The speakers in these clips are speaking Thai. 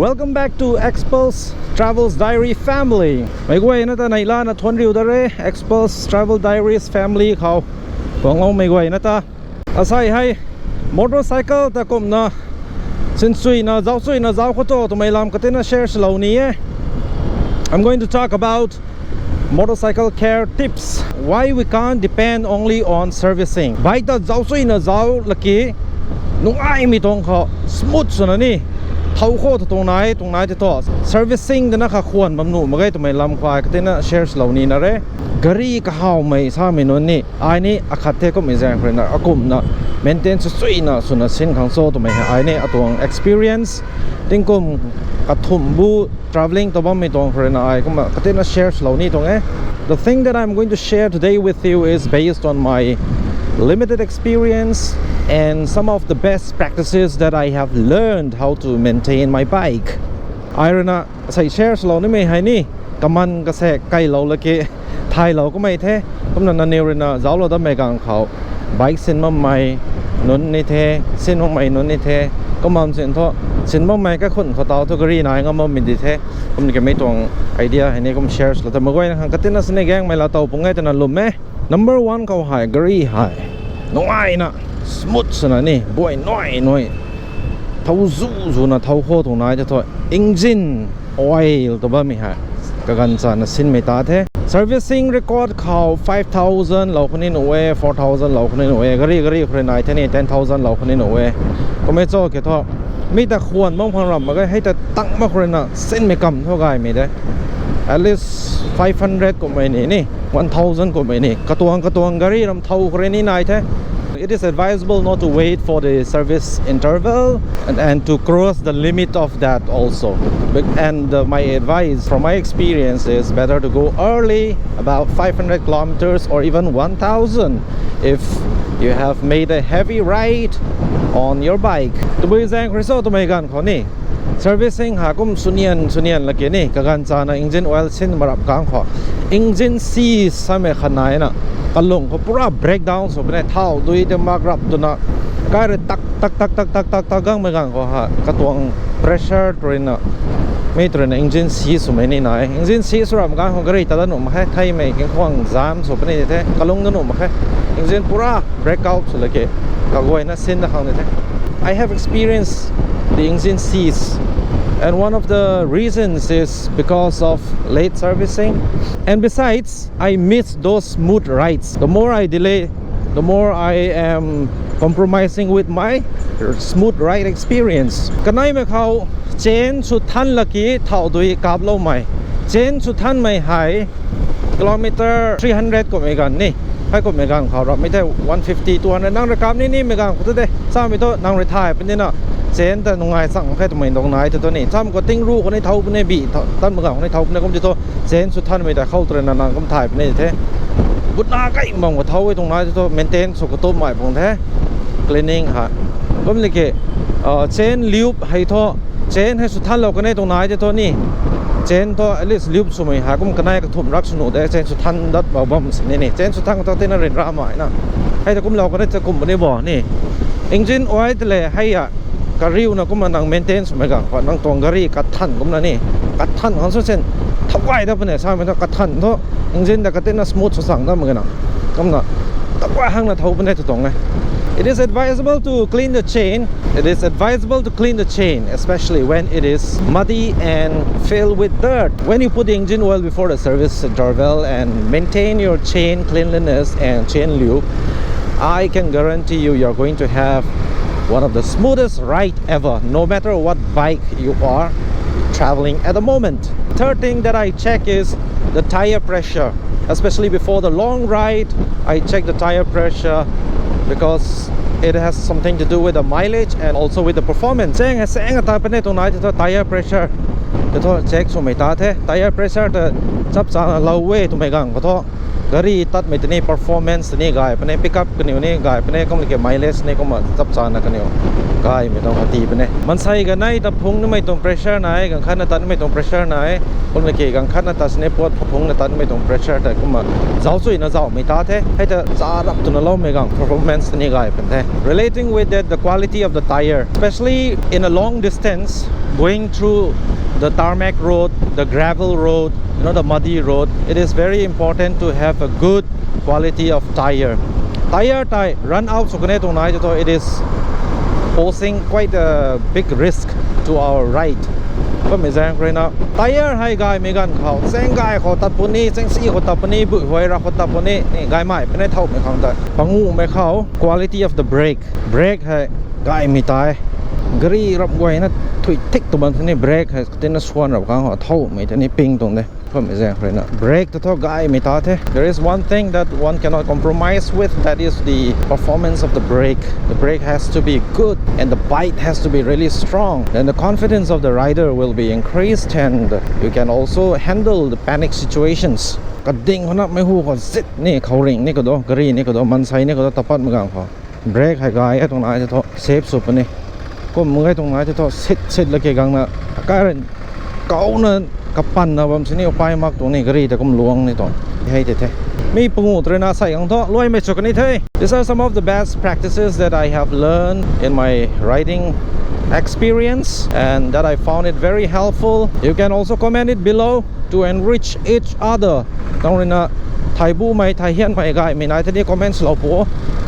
Welcome back to Expulse Travels Diary Family ไม่กวยนะตาในล้านนะทวนริวดาเร่ Expulse Travel Diaries Family เขาของเราไม่กวยนะตาอาศัยให้ motorcycle ตะกมนะสินสุยนะเจ้าสุยนะเจ้าขโตตัวไม่ลำก็เต้นนะ share เหล่านี้ I'm going to talk about motorcycle care tips why we can't depend only on servicing ไบค์ตาเจ้าสุยนะเจ้าลักกี้นุ่งไอมีตรงเขา smooth สุดนะนี่เท่าโคตรตรงไหนจะต่อ servicing กันนะค่ะควรบำหนุมาไงตัวไม่ลำควายก็เต้นนะ shares เหล่านี้นะเร่กรีก็เข้าไม่ทราบไม่นนนี่ไอ้นี่อาคัดเทก็ไม่แรงเลยนะอากมนะ maintain สุดๆนะส่วนสิ่งข้างโซ่ตัวไม่ไอ้นี่ตัว experience ติ้งกลมกระทุ่มบู traveling ตัวบ้าไม่ตรงเลยนะไอ้ก็มาก็เต้นนะ shares เหล่านี้ตรงเอ๊ะ the thing that I'm going to share today with you is based on my limited experience and some of the best practices that I have learned how to maintain my bike ไอ้นะใส่ shares เหล่านี้ไม่ให้นี่กำมันกระแสไกลเราละเกะไทยเราก็ไม่แท้ก็นั่นนั่นเองนะเจ้าเราต้องไม่กังเขาไบค์เส้นมาใหม่นนนี่แท้เส้นมาใหม่นนนี่แท้ก็มั่มเส้นท่อเส้นมาใหม่ก็คนเขาเตาทุกรีนายก็มั่มเป็นดีแท้ผมนี่ก็ไม่ตรงไอเดียให้นี่ก็แชร์แล้วแต่เมื่อกี้นะครับก็ติดนัสเนแกงไม่ละเตาปุ่งไงแต่นั่นลุมไหม number one เขาหายกรีหายน้องไอ้นะสมูทสนะนี่บ่อยน้อยเท่าซูนะเท่าโคตรงไหนจะท่อ engine oil ตัวบ้าไม่หายกันสารสินไม่ตาเท่ servicing record เขา 5,000 เราคนนี้หน่วย 4,000 เราคนนี้หน่วยกรีคนไหนเท่านี้ 10,000 เราคนนี้หน่วยก็ไม่โจ้เกี่ยวกับไม่แต่ควรมองความรำมันก็ให้แต่ตั้งมาคนน่ะเส้นไม่กำเท่าไงไม่ได้ at least 500 ก็ไม่นี่ 1,000 ก็ไม่นี่กระตัวกรีรำเท่าคนนี้นายเท่ It is advisable not to wait for the service interval and to cross the limit of that also. And my advice from my experience is better to go early, about 500 kilometers or even 1,000 if you have made a heavy ride on your bike. ตัวบิแซงคริสโตตัวไม่กันเขานี่ servicing หากุมสุนียนละเกี่ยนี่กันจานะ engine oil เส้นมารับกลางเขา engine seize สมัยขนาดน่ะกันลงเขาปราบ breakdown สุดไปในเท่าด้วยจะมากรับตัวน่ะก็เลยตักกังไม่กังเขาฮะกระตัว pressure ตัวน่ะไม่ตัวน่ะ engine seize สุดไม่นี่ไหน engine seize รับกลางเขาก็เลยตัดหนุ่มมาให้ไทยไม่เก่งขวางจามสุดไปในเท่กันลงหนุ่มมาให้ engine ปราบ breakout สุดเลยเกี่ยก็ไว้น่ะเส้นตะขังในเท่ I have experienced the engine seize and one of the reasons is because of late servicing and besides I miss those smooth rides. The more I delay, the more I am compromising with my smooth ride experience. กันไหนไม่เขาเจนสุดทันละกี้เท่าด้วยกับเราใหม่เจนสุดทันไม่หายกิโลเมตร300ก็ไม่กันนี่ให้ก็ไม่กันเขาเราไม่ได้150 200นั่งระกับนี่ไม่กันก็ได้สร้างไม่ต้องนั่งรีไทร์เป็นนี่นะเจนแต่ตรงไหนสั่งแค่ตรงไหนตัวนี้ซ้ำก็ติ้งรูคนในเท้าคนในบีตั้งมือของในเท้าคนในก็จะตัวเจนสุดท้ายไม่ได้เข้าตัวนั้นก็ถ่ายไปในเท่บุตรนาใกล้มองว่าเท้าไว้ตรงไหนตัวเมนเทนสุขตัวใหม่ของแท้ cleaning ฮะก็ไม่ได้เกี่ยเจนลิวให้ท่อเจนให้สุดท้ายเราก็ในตรงไหนจะตัวนี้เจนท่อ at least ลิวสมัยหาก็มันก็ได้กระทุ่มรักสนุกแต่เจนสุดท้ายดัดบ่าวนี่เจนสุดท้ายก็ต้องเต้นอะไรราใหม่นะให้แต่กุมเราก็ได้จะกุมไม่ได้บ่นี่ engine oil เลยให้อ่ะกริวนะก็มานั่ง maintain สมัยก่อนพอนั่งตรงกรีกัดทันก็มานี่กัดทันของสุดเส้นทับไว้ได้ปะเนี่ยใช่ไหมถ้ากัดทันเพราะจริงๆแต่กัดเต้นน่ะ smooth สั่งได้เหมือนกันนะก็มาทับไว้ห้างน่ะเท่าเป็นได้ตรงไง It is advisable to clean the chain. It is advisable to clean the chain, especially when it is muddy and filled with dirt. When you put the engine oil before the service interval and maintain your chain cleanliness and chain lube, I can guarantee you're going to have one of the smoothest ride ever, no matter what bike you are traveling at the moment. Third thing that I check is the tire pressure. Especially before the long ride, I check the tire pressure because it has something to do with the mileage and also with the performance. Saying as saying that happened to tire pressure, the check so my tire pressure the sub low way to make gangกรีตัดไม่ตัวนี้ performance ตัวนี้กายเป็น pick up กันอยู่นี่กายเป็นก็มันเก็บ mileage นี่ก็มาซับซ้อนนะกันอยู่ กายไม่ต้องตีไปเนี่ยมันใส่กันไหนแต่พุงนี่ไม่ต้อง pressure ไหนกันขั้นตัดไม่ต้อง pressure ไหนคนเมื่อกี้กันขั้นตัดเนี่ยปวดพุงตัดไม่ต้อง pressure แต่ก็มาเจ้าสุยนะเจ้าไม่ตาเท่ให้จะจ้ารับตัวเราไม่กัง performance นี่กายเป็นเท่ relating with that the quality of the tire especially in a long distance going through the tarmac road the gravel road the muddy road it is very important to have a good quality of tire run out so it is posing quite a big risk to our right ก็ไม่แซงเลยนะ tire ให้กายไม่กันเขาแซงกายเขาตัดปุ่นนี้แซงซี่เขาตัดปุ่นนี้บุ๋ยหวยเราเขาตัดปุ่นนี้นี่กายไม่เป็นได้เท่าไม่เขาแต่ฟังงูไม่เขา quality of the brake ให้กายไม่ตายกรีรับไว้นะถุยทิกตัวบางทีนี่เบรกให้เต้นส่วนเราข้างหัวเท่าไม่แต่นี่ปิงตรงนี้เพิ่มไม่แซงเลยนะเบรกตัวกายไม่ตาเท่ there is one thing that one cannot compromise with that is the performance of the brake has to be good and the bite has to be really strong then the confidence of the rider will be increased and you can also handle the panic situations กระดิ่งเขานะไม่หูเขาซิดนี่เขาริงนี่ก็โดกรีนี่ก็โดมันไซนี่ก็โดตะปัดมือกันเขาเบรกให้กายตรงไหนจะโตเซฟสุดปะนี่ก็มือตรงไหนจะต้องซิดแล้วเกี่ยงนะการเก่านะกับปั้นนะผมสินี่เอาไปมักตรงนี้ก็รีแต่ก็มันลวงนี่ตรงให้เท่ๆมีปูตระนาใส่ของท่อลอยไม่ชกกันนี่เท่ These are some of the best practices that I have learned in my riding experience and that I found it very helpful you can also comment it below to enrich each other ตรงนี้นะไทยบูไม่ไทยเฮียนไม่ไกลไม่นายที่นี่คอมเมนต์เราปัว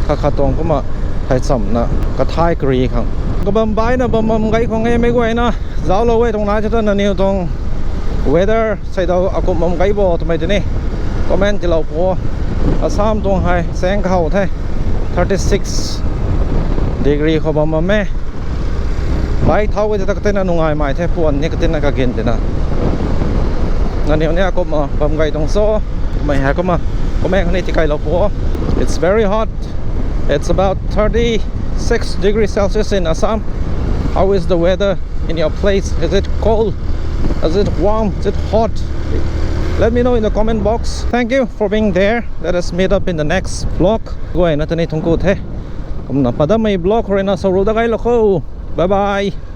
ถ้าตรงก็มาไทยซ้ำนะก็ไทยกรีครับก็บำบายนะบำไกของไอ้ไม่ไหวนะเจ้าเราไว้ตรงไหนจะต้นนี่ตรง weather ใส่เราเอากบำไกบ่ทำไมจะนี่คอมเมนต์จะเราปัวอาซ้ำตรงไฮแสงเข้าไทย36 degree เขาบำแม่ไล่เท้าไว้จะตะเต้นนุ่งไงใหม่แทบพวนนี่ก็เต้นนักเกินแต่นะนั่นเดี๋ยวนี้ก็มาบำไกตรงโซ่ไม่หาก็มาคอมเมนต์คนนี้ที่ไกลเราปัว it's very hot it's about 36 degrees Celsius in Assam. How is the weather in your place? Is it cold? Is it warm? Is it hot? Let me know in the comment box. Thank you for being there. Let us meet up in the next vlog. Go ahead, Nathan. Tunggu the. Kung napadam may vlog ko rin na sa road. Bye bye.